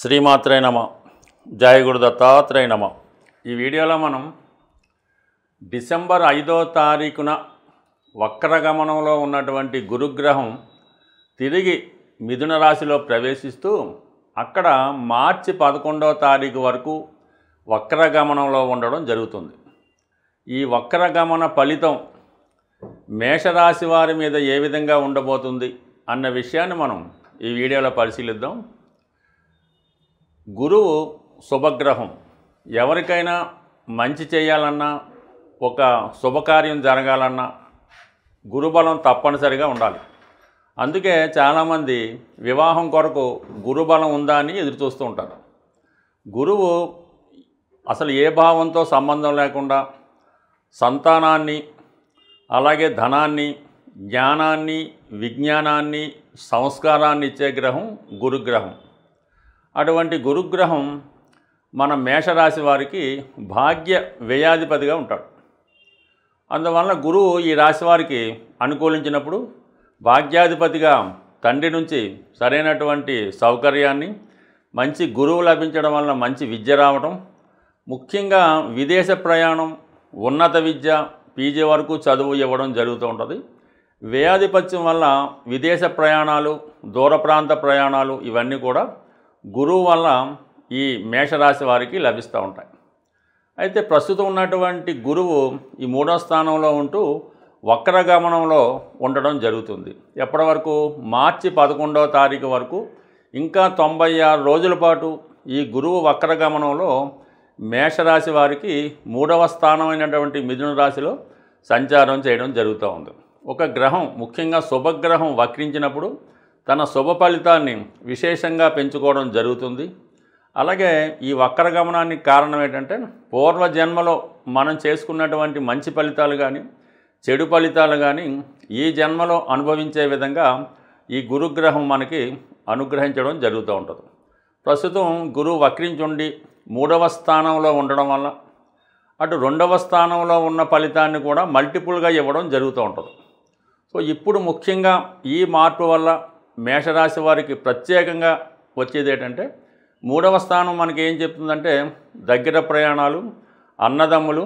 శ్రీమాత్రే నమ. జయ గురు దత్తాత్రేయ నమ. ఈ వీడియోలో మనం డిసెంబర్ 5వ తారీఖున వక్రగమనంలో ఉన్నటువంటి గురుగ్రహం తిరిగి మిథున రాశిలో ప్రవేశిస్తూ అక్కడ మార్చి 11వ తారీఖు వరకు వక్రగమనంలో ఉండడం జరుగుతుంది. ఈ వక్రగమన ఫలితం మేషరాశి వారి మీద ఏ విధంగా ఉండబోతుంది అన్న విషయాన్ని మనం ఈ వీడియోలో పరిశీలిద్దాం. గురువు శుభగ్రహం. ఎవరికైనా మంచి చేయాలన్నా, ఒక శుభకార్యం జరగాలన్నా గురుబలం తప్పనిసరిగా ఉండాలి. అందుకే చాలామంది వివాహం కొరకు గురుబలం ఉందా అని ఎదురు చూస్తూ ఉంటారు. గురువు అసలు ఏ భావంతో సంబంధం లేకుండా సంతానాన్ని, అలాగే ధనాన్ని, జ్ఞానాన్ని, విజ్ఞానాన్ని, సంస్కారాన్ని ఇచ్చే గ్రహం గురుగ్రహం. అటువంటి గురుగ్రహం మన మేషరాశి వారికి భాగ్య వ్యయాధిపతిగా ఉంటాడు. అందువలన గురువు ఈ రాశి వారికి అనుకూలించినప్పుడు భాగ్యాధిపతిగా తండ్రి నుంచి సరైనటువంటి సౌకర్యాన్ని, మంచి గురువు లభించడం వలన మంచి విద్య రావడం, ముఖ్యంగా విదేశ ప్రయాణం, ఉన్నత విద్య, పీజీ వరకు చదువు ఇవ్వడం జరుగుతూ ఉంటుంది. వ్యయాధిపత్యం వల్ల విదేశ ప్రయాణాలు, దూర ప్రాంత ప్రయాణాలు ఇవన్నీ కూడా గురువు వల్ల ఈ మేషరాశి వారికి లభిస్తూ ఉంటాయి. అయితే ప్రస్తుతం ఉన్నటువంటి గురువు ఈ 3వ స్థానంలో ఉంటూ వక్రగమనంలో ఉండడం జరుగుతుంది. ఎప్పటి వరకు? మార్చి 11వ తారీఖు వరకు. ఇంకా 96 రోజుల పాటు ఈ గురువు వక్రగమనంలో మేషరాశి వారికి 3వ స్థానమైనటువంటి మిథున రాశిలో సంచారం చేయడం జరుగుతూ ఉంది. ఒక గ్రహం, ముఖ్యంగా శుభగ్రహం వక్రించినప్పుడు తన శుభ ఫలితాన్ని విశేషంగా పెంచుకోవడం జరుగుతుంది. అలాగే ఈ వక్రగమనానికి కారణం ఏంటంటే, పూర్వజన్మలో మనం చేసుకున్నటువంటి మంచి ఫలితాలు కానీ, చెడు ఫలితాలు కానీ ఈ జన్మలో అనుభవించే విధంగా ఈ గురుగ్రహం మనకి అనుగ్రహించడం జరుగుతూ ఉంటుంది. ప్రస్తుతం గురువు వక్రించుండి 3వ స్థానంలో ఉండడం వల్ల అటు 2వ స్థానంలో ఉన్న ఫలితాన్ని కూడా మల్టిపుల్గా ఇవ్వడం జరుగుతూ ఉంటుంది. సో ఇప్పుడు ముఖ్యంగా ఈ మార్పు వల్ల మేషరాశి వారికి ప్రత్యేకంగా వచ్చేది ఏంటంటే, 3వ స్థానం మనకి ఏం చెప్తుందంటే, దగ్గర ప్రయాణాలు, అన్నదమ్ములు,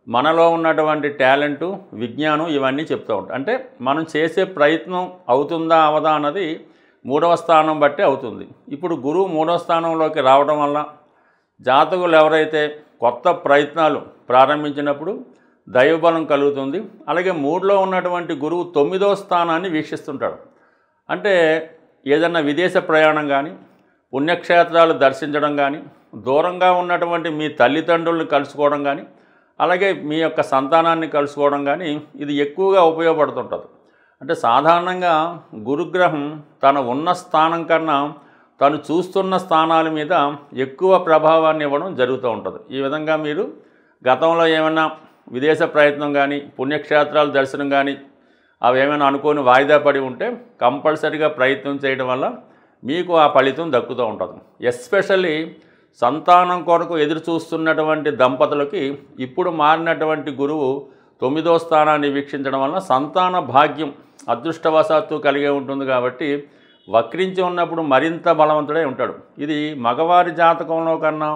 మనలో ఉన్నటువంటి టాలెంటు, విజ్ఞానం ఇవన్నీ చెప్తూ ఉంటాయి. అంటే మనం చేసే ప్రయత్నం అవుతుందా అవదా అన్నది 3వ స్థానం బట్టి అవుతుంది. ఇప్పుడు గురువు 3వ స్థానంలోకి రావడం వల్ల జాతకులు ఎవరైతే కొత్త ప్రయత్నాలు ప్రారంభించినప్పుడు దైవబలం కలుగుతుంది. అలాగే 3లో ఉన్నటువంటి గురువు 9వ స్థానాన్ని వీక్షిస్తుంటాడు. అంటే ఏదన్నా విదేశ ప్రయాణం కానీ, పుణ్యక్షేత్రాలు దర్శించడం కానీ, దూరంగా ఉన్నటువంటి మీ తల్లిదండ్రులను కలుసుకోవడం కానీ, అలాగే మీ యొక్క సంతానాన్ని కలుసుకోవడం కానీ ఇది ఎక్కువగా ఉపయోగపడుతుంటుంది. అంటే సాధారణంగా గురుగ్రహం తన ఉన్న స్థానం కన్నా తను చూస్తున్న స్థానాల మీద ఎక్కువ ప్రభావాన్ని ఇవ్వడం జరుగుతూ ఉంటుంది. ఈ విధంగా మీరు గతంలో ఏమైనా విదేశ ప్రయత్నం కానీ, పుణ్యక్షేత్రాల దర్శనం కానీ అవి ఏమైనా అనుకోని వాయిదా పడి ఉంటే కంపల్సరీగా ప్రయత్నం చేయడం వల్ల మీకు ఆ ఫలితం దక్కుతూ ఉంటుంది. ఎస్పెషల్లీ సంతానం కొరకు ఎదురు చూస్తున్నటువంటి దంపతులకి ఇప్పుడు మారినటువంటి గురువు 9వ స్థానాన్ని వీక్షించడం వలన సంతాన భాగ్యం అదృష్టవశాత్తు కలిగే ఉంటుంది. కాబట్టి వక్రించి ఉన్నప్పుడు మరింత బలవంతుడై ఉంటాడు. ఇది మగవారి జాతకంలో కన్నా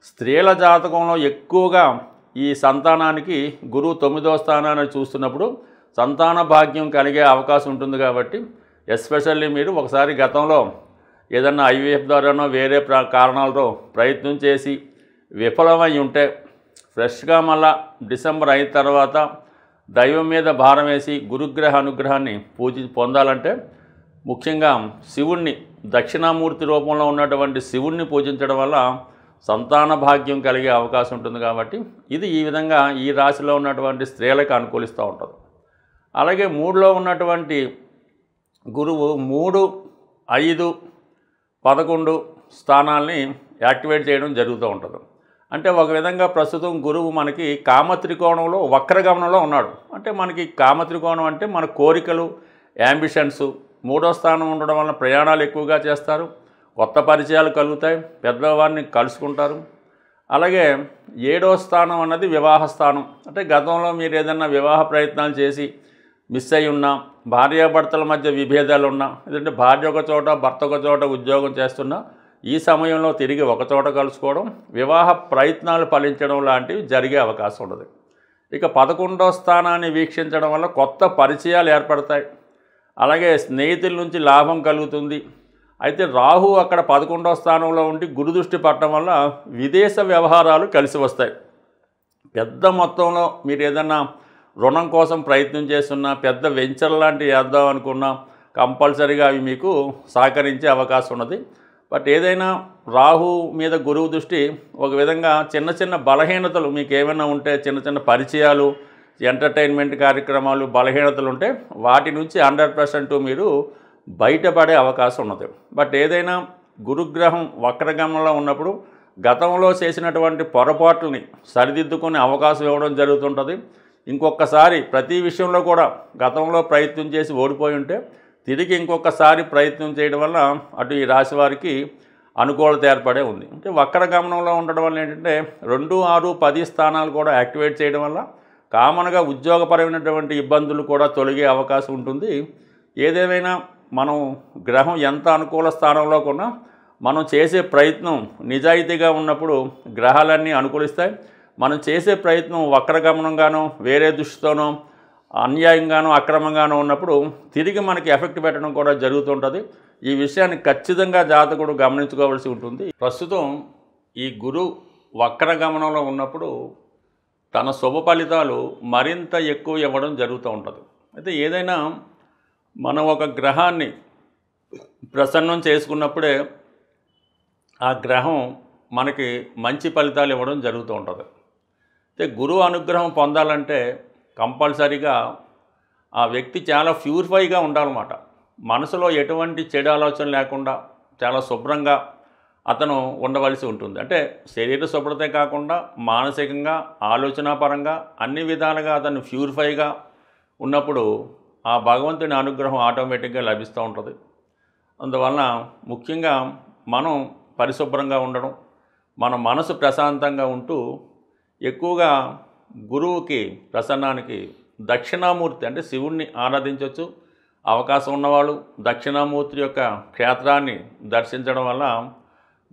స్త్రీల జాతకంలో ఎక్కువగా ఈ సంతానానికి గురువు 9వ స్థానాన్ని చూస్తున్నప్పుడు సంతాన భాగ్యం కలిగే అవకాశం ఉంటుంది. కాబట్టి ఎస్పెషల్లీ మీరు ఒకసారి గతంలో ఏదన్నా ఐవీఎఫ్ ద్వారానో వేరే కారణాలతో ప్రయత్నం చేసి విఫలమై ఉంటే ఫ్రెష్గా మళ్ళా డిసెంబర్ అయిన తర్వాత దైవం మీద భారం వేసి గురుగ్రహ అనుగ్రహాన్ని పొందాలంటే ముఖ్యంగా శివుణ్ణి, దక్షిణామూర్తి రూపంలో ఉన్నటువంటి శివుణ్ణి పూజించడం వల్ల సంతాన భాగ్యం కలిగే అవకాశం ఉంటుంది. కాబట్టి ఇది ఈ విధంగా ఈ రాశిలో ఉన్నటువంటి స్త్రీలకు అనుకూలిస్తూ ఉంటుంది. అలాగే 3లో ఉన్నటువంటి గురువు 3, 5, 11 స్థానాల్ని యాక్టివేట్ చేయడం జరుగుతూ ఉంటుంది. అంటే ఒక విధంగా ప్రస్తుతం గురువు మనకి కామత్రికోణంలో వక్రగమనంలో ఉన్నాడు. అంటే మనకి కామత్రికోణం అంటే మన కోరికలు, యాంబిషన్స్. 3వ స్థానం ఉండడం వల్ల ప్రయాణాలు ఎక్కువగా చేస్తారు, కొత్త పరిచయాలు కలుగుతాయి, పెద్దవారిని కలుసుకుంటారు. అలాగే 7వ స్థానం అన్నది వివాహ స్థానం. అంటే గతంలో మీరు ఏదైనా వివాహ ప్రయత్నాలు చేసి మిస్ అయి ఉన్నా, భార్యాభర్తల మధ్య విభేదాలు ఉన్నా, ఎందుకంటే భార్య ఒక చోట, భర్త ఒక చోట ఉద్యోగం చేస్తున్నా ఈ సమయంలో తిరిగి ఒకచోట కలుసుకోవడం, వివాహ ప్రయత్నాలు ఫలించడం లాంటివి జరిగే అవకాశం ఉండదు. ఇక 11వ స్థానాన్ని వీక్షించడం వల్ల కొత్త పరిచయాలు ఏర్పడతాయి. అలాగే స్నేహితుల నుంచి లాభం కలుగుతుంది. అయితే రాహు అక్కడ 11వ స్థానంలో ఉండి గురుదృష్టి పడటం వల్ల విదేశ వ్యవహారాలు కలిసి వస్తాయి. పెద్ద మొత్తంలో మీరు ఏదన్నా రుణం కోసం ప్రయత్నం చేస్తున్నా, పెద్ద వెంచర్ లాంటివి వేద్దాం అనుకున్నా కంపల్సరీగా అవి మీకు సహకరించే అవకాశం ఉన్నది. బట్ ఏదైనా రాహు మీద గురువు దృష్టి ఒక విధంగా చిన్న చిన్న బలహీనతలు మీకు ఏమైనా ఉంటే, చిన్న చిన్న పరిచయాలు, ఎంటర్టైన్మెంట్ కార్యక్రమాలు, బలహీనతలు ఉంటే వాటి నుంచి 100% మీరు బయటపడే అవకాశం ఉన్నది. బట్ ఏదైనా గురుగ్రహం వక్రగమనంలో ఉన్నప్పుడు గతంలో చేసినటువంటి పొరపాట్లని సరిదిద్దుకునే అవకాశం ఇవ్వడం జరుగుతుంటుంది. ఇంకొకసారి ప్రతి విషయంలో కూడా గతంలో ప్రయత్నం చేసి ఓడిపోయి ఉంటే తిరిగి ఇంకొకసారి ప్రయత్నం చేయడం వల్ల అటు ఈ రాశి వారికి అనుకూలత ఏర్పడే ఉంది. అంటే వక్రగమనంలో ఉండడం వల్ల ఏంటంటే 2, 6, 10 స్థానాలు కూడా యాక్టివేట్ చేయడం వల్ల కామన్గా ఉద్యోగపరమైనటువంటి ఇబ్బందులు కూడా తొలగే అవకాశం ఉంటుంది. ఏదేమైనా మనం గ్రహం ఎంత అనుకూల స్థానంలో కొన్నా మనం చేసే ప్రయత్నం నిజాయితీగా ఉన్నప్పుడు గ్రహాలన్నీ అనుకూలిస్తాయి. మనం చేసే ప్రయత్నం వక్రగమనంగానో, వేరే దృష్టితోనో, అన్యాయంగానో, అక్రమంగానో ఉన్నప్పుడు తిరిగి మనకి ఎఫెక్ట్ పెట్టడం కూడా జరుగుతుంటుంది. ఈ విషయాన్ని ఖచ్చితంగా జాతకుడు గమనించుకోవాల్సి ఉంటుంది. ప్రస్తుతం ఈ గురు వక్రగమనంలో ఉన్నప్పుడు తన శుభ ఫలితాలు మరింత ఎక్కువ ఇవ్వడం జరుగుతూ ఉంటుంది. అయితే ఏదైనా మనం ఒక గ్రహాన్ని ప్రసన్నం చేసుకున్నప్పుడే ఆ గ్రహం మనకి మంచి ఫలితాలు ఇవ్వడం జరుగుతూ ఉంటుంది. అయితే గురువు అనుగ్రహం పొందాలంటే కంపల్సరీగా ఆ వ్యక్తి చాలా ప్యూరిఫైగా ఉండాలన్నమాట. మనసులో ఎటువంటి చెడు ఆలోచన లేకుండా చాలా శుభ్రంగా అతను ఉండవలసి ఉంటుంది. అంటే శరీర శుభ్రతే కాకుండా మానసికంగా, ఆలోచనాపరంగా అన్ని విధాలుగా అతను ప్యూరిఫైగా ఉన్నప్పుడు ఆ భగవంతుని అనుగ్రహం ఆటోమేటిక్గా లభిస్తూ ఉంటుంది. అందువలన ముఖ్యంగా మనం పరిశుభ్రంగా ఉండడం, మన మనసు ప్రశాంతంగా ఉంటూ ఎక్కువగా గురువుకి ప్రసన్నానికి దక్షిణామూర్తి అంటే శివుణ్ణి ఆరాధించవచ్చు. అవకాశం ఉన్నవాళ్ళు దక్షిణామూర్తి యొక్క క్షేత్రాన్ని దర్శించడం వల్ల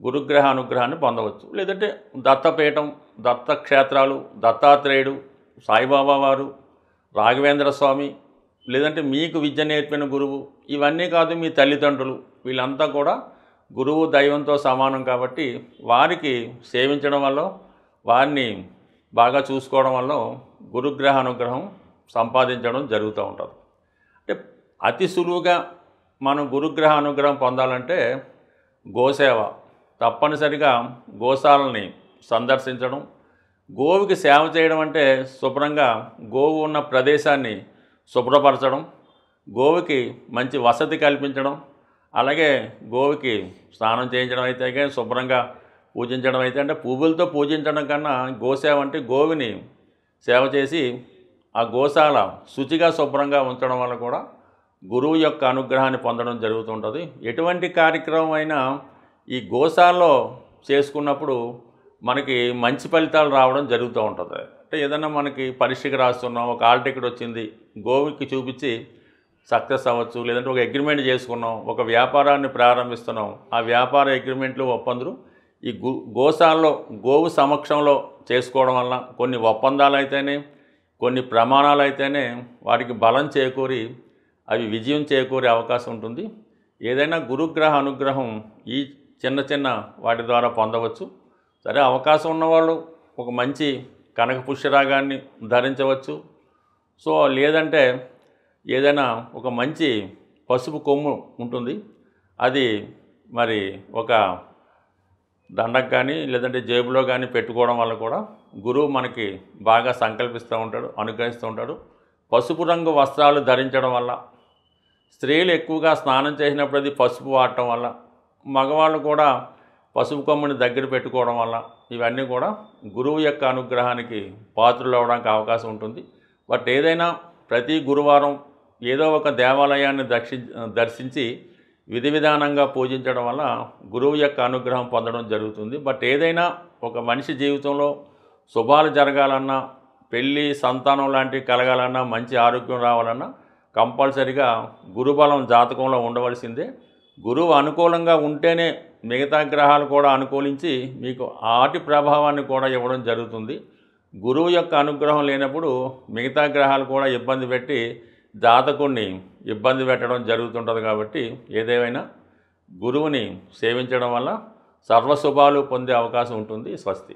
గురుగ్రహ అనుగ్రహాన్ని పొందవచ్చు. లేదంటే దత్తపీఠం, దత్త క్షేత్రాలు, దత్తాత్రేయుడు, సాయిబాబా వారు, రాఘవేంద్ర స్వామి, లేదంటే మీకు విద్య నేర్పిన గురువు, ఇవన్నీ కాదు మీ తల్లిదండ్రులు, వీళ్ళంతా కూడా గురువు దైవంతో సమానం. కాబట్టి వారికి సేవించడం వల్ల, వారిని బాగా చూసుకోవడం వల్ల గురుగ్రహ అనుగ్రహం సంపాదించడం జరుగుతూ ఉంటుంది. అంటే అతి సులువుగా మనం గురుగ్రహ అనుగ్రహం పొందాలంటే గోసేవ, తప్పనిసరిగా గోశాలని సందర్శించడం, గోవుకి సేవ చేయడం అంటే శుభ్రంగా గోవు ఉన్న ప్రదేశాన్ని శుభ్రపరచడం, గోవుకి మంచి వసతి కల్పించడం, అలాగే గోవుకి స్నానం చేయించడం అయితే, శుభ్రంగా పూజించడం అయితే, అంటే పువ్వులతో పూజించడం కన్నా గోసేవ అంటే గోవుని సేవ చేసి ఆ గోశాల శుచిగా శుభ్రంగా ఉంచడం వల్ల కూడా గురువు యొక్క అనుగ్రహాన్ని పొందడం జరుగుతుంటుంది. ఎటువంటి కార్యక్రమం అయినా ఈ గోశాలలో చేసుకున్నప్పుడు మనకి మంచి ఫలితాలు రావడం జరుగుతూ ఉంటుంది. అంటే ఏదైనా మనకి పరీక్షకి రాస్తున్నాం, ఒక హాల్ టికెట్ వచ్చింది, గోవుకి చూపించి సక్సెస్ అవ్వచ్చు. లేదంటే ఒక అగ్రిమెంట్ చేసుకున్నాం, ఒక వ్యాపారాన్ని ప్రారంభిస్తున్నాం, ఆ వ్యాపార అగ్రిమెంట్లు ఒప్పందులు ఈ గోశాలలో గోవు సమక్షంలో చేసుకోవడం వల్ల కొన్ని ఒప్పందాలు అయితేనే, కొన్ని ప్రమాణాలు అయితేనే వాటికి బలం చేకూరి అవి విజయం చేకూరే అవకాశం ఉంటుంది. ఏదైనా గురుగ్రహ అనుగ్రహం ఈ చిన్న చిన్న వాటి ద్వారా పొందవచ్చు. సరే, అవకాశం ఉన్నవాళ్ళు ఒక మంచి కనక పుష్యరాగాన్ని ధరించవచ్చు. సో లేదంటే ఏదైనా ఒక మంచి పసుపు కొమ్ము ఉంటుంది, అది మరి ఒక దండకు కానీ లేదంటే జేబులో కానీ పెట్టుకోవడం వల్ల కూడా గురువు మనకి బాగా సంకల్పిస్తూ ఉంటాడు, అనుగ్రహిస్తూ ఉంటాడు. పసుపు రంగు వస్త్రాలు ధరించడం వల్ల, స్త్రీలు ఎక్కువగా స్నానం చేసినప్పుడు అది పసుపు వాడటం వల్ల, మగవాళ్ళు కూడా పసుపు కొమ్ముని దగ్గర పెట్టుకోవడం వల్ల ఇవన్నీ కూడా గురువు యొక్క అనుగ్రహానికి పాత్రలు అవ్వడానికి అవకాశం ఉంటుంది. బట్ ఏదైనా ప్రతి గురువారం ఏదో ఒక దేవాలయాన్ని దర్శించి విధి విధానంగా పూజించడం వల్ల గురువు యొక్క అనుగ్రహం పొందడం జరుగుతుంది. బట్ ఏదైనా ఒక మనిషి జీవితంలో శుభాలు జరగాలన్నా, పెళ్ళి, సంతానం లాంటివి కలగాలన్నా, మంచి ఆరోగ్యం రావాలన్నా కంపల్సరిగా గురుబలం జాతకంలో ఉండవలసిందే. గురువు అనుకూలంగా ఉంటేనే మిగతా గ్రహాలు కూడా అనుకూలించి మీకు ఆటి ప్రభావాన్ని కూడా ఇవ్వడం జరుగుతుంది. గురువు యొక్క అనుగ్రహం లేనప్పుడు మిగతా గ్రహాలు కూడా ఇబ్బంది పెట్టి జాతకుడిని ఇబ్బంది పెట్టడం జరుగుతుంటుంది. కాబట్టి ఏదేమైనా గురువుని సేవించడం వల్ల సర్వశుభాలు పొందే అవకాశం ఉంటుంది. స్వస్తి.